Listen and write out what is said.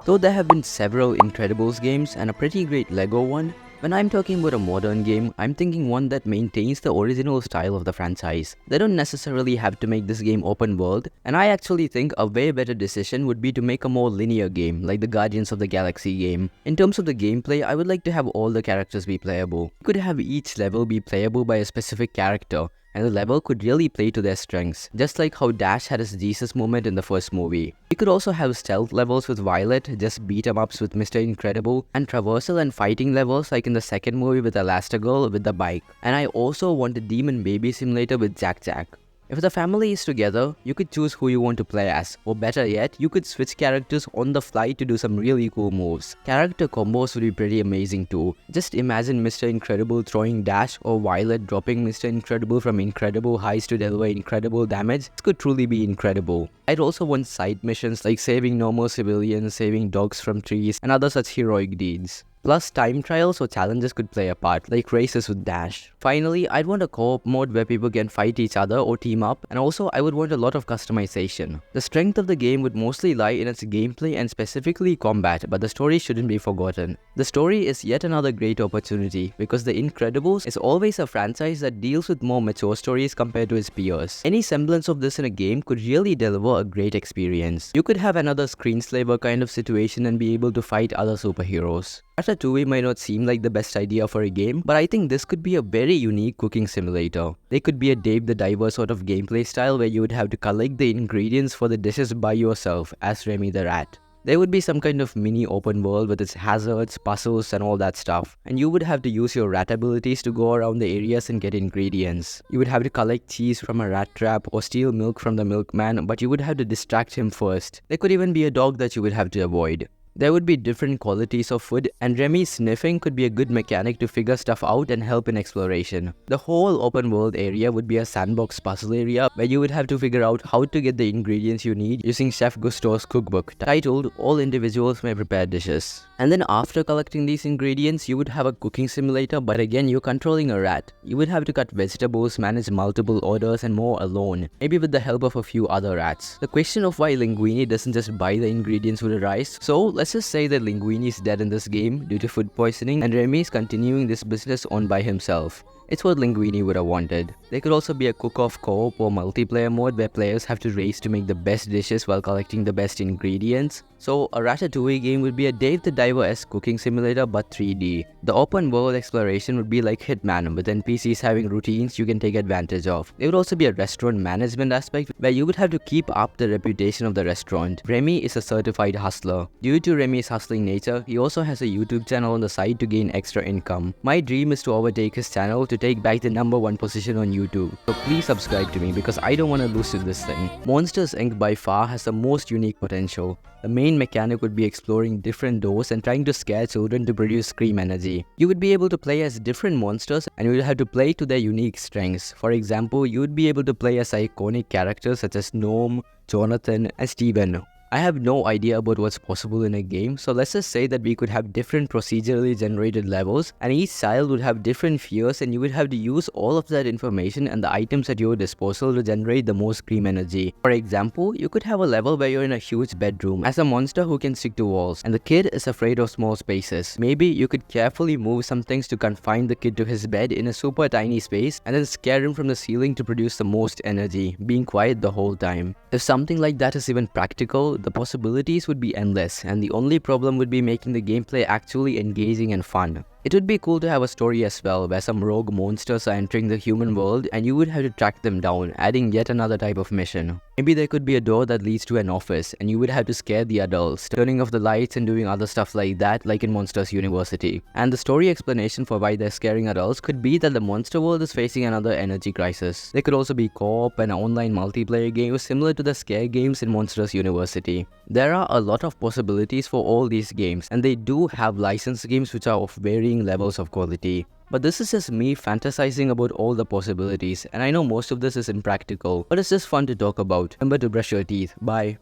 Though there have been several Incredibles games and a pretty great Lego one, when I'm talking about a modern game, I'm thinking one that maintains the original style of the franchise. They don't necessarily have to make this game open world, and I actually think a way better decision would be to make a more linear game, like the Guardians of the Galaxy game. In terms of the gameplay, I would like to have all the characters be playable. You could have each level be playable by a specific character, and the level could really play to their strengths, just like how Dash had his Jesus moment in the first movie. You could also have stealth levels with Violet, just beat 'em ups with Mr. Incredible, and traversal and fighting levels like in the second movie with Elastigirl with the bike. And I also want a demon baby simulator with Jack Jack. If the family is together, you could choose who you want to play as, or better yet, you could switch characters on the fly to do some really cool moves. Character combos would be pretty amazing too. Just imagine Mr. Incredible throwing Dash or Violet dropping Mr. Incredible from incredible heights to deliver incredible damage. This could truly be incredible. I'd also want side missions like saving normal civilians, saving dogs from trees, and other such heroic deeds. Plus, time trials or challenges could play a part, like races with Dash. Finally, I'd want a co-op mode where people can fight each other or team up, and also I would want a lot of customization. The strength of the game would mostly lie in its gameplay and specifically combat, but the story shouldn't be forgotten. The story is yet another great opportunity, because The Incredibles is always a franchise that deals with more mature stories compared to its peers. Any semblance of this in a game could really deliver a great experience. You could have another screenslaver kind of situation and be able to fight other superheroes. Ratatouille might not seem like the best idea for a game, but I think this could be a very unique cooking simulator. There could be a Dave the Diver sort of gameplay style where you would have to collect the ingredients for the dishes by yourself as Remy the Rat. There would be some kind of mini open world with its hazards, puzzles and all that stuff, and you would have to use your rat abilities to go around the areas and get ingredients. You would have to collect cheese from a rat trap or steal milk from the milkman, but you would have to distract him first. There could even be a dog that you would have to avoid. There would be different qualities of food, and Remy's sniffing could be a good mechanic to figure stuff out and help in exploration. The whole open world area would be a sandbox puzzle area where you would have to figure out how to get the ingredients you need using Chef Gusteau's cookbook, titled All Individuals May Prepare Dishes. And then after collecting these ingredients, you would have a cooking simulator, but again you're controlling a rat. You would have to cut vegetables, manage multiple orders and more alone, maybe with the help of a few other rats. The question of why Linguini doesn't just buy the ingredients would arise, so let's just say that Linguini is dead in this game due to food poisoning and Remy is continuing this business on by himself. It's what Linguini would have wanted. There could also be a cook-off co-op or multiplayer mode where players have to race to make the best dishes while collecting the best ingredients. So a Ratatouille game would be a Dave the Diver-esque cooking simulator but 3D. The open world exploration would be like Hitman, with NPCs having routines you can take advantage of. There would also be a restaurant management aspect where you would have to keep up the reputation of the restaurant. Remy is a certified hustler. Due to Remy's hustling nature, he also has a YouTube channel on the side to gain extra income. My dream is to overtake his channel to take back the #1 position on YouTube. So please subscribe to me because I don't want to lose to this thing. Monsters Inc. by far has the most unique potential. The main mechanic would be exploring different doors and trying to scare children to produce scream energy. You would be able to play as different monsters and you would have to play to their unique strengths. For example, you would be able to play as iconic characters such as Gnome, Jonathan and Steven. I have no idea about what's possible in a game, so let's just say that we could have different procedurally generated levels and each child would have different fears and you would have to use all of that information and the items at your disposal to generate the most scream energy. For example, you could have a level where you're in a huge bedroom as a monster who can stick to walls and the kid is afraid of small spaces. Maybe you could carefully move some things to confine the kid to his bed in a super tiny space and then scare him from the ceiling to produce the most energy, being quiet the whole time. If something like that is even practical, the possibilities would be endless, and the only problem would be making the gameplay actually engaging and fun. It would be cool to have a story as well, where some rogue monsters are entering the human world and you would have to track them down, adding yet another type of mission. Maybe there could be a door that leads to an office and you would have to scare the adults, turning off the lights and doing other stuff like that, like in Monsters University. And the story explanation for why they're scaring adults could be that the monster world is facing another energy crisis. There could also be co-op and online multiplayer games similar to the scare games in Monsters University. There are a lot of possibilities for all these games, and they do have licensed games which are of varying levels of quality. But this is just me fantasizing about all the possibilities, and I know most of this is impractical, but it's just fun to talk about. Remember to brush your teeth. Bye.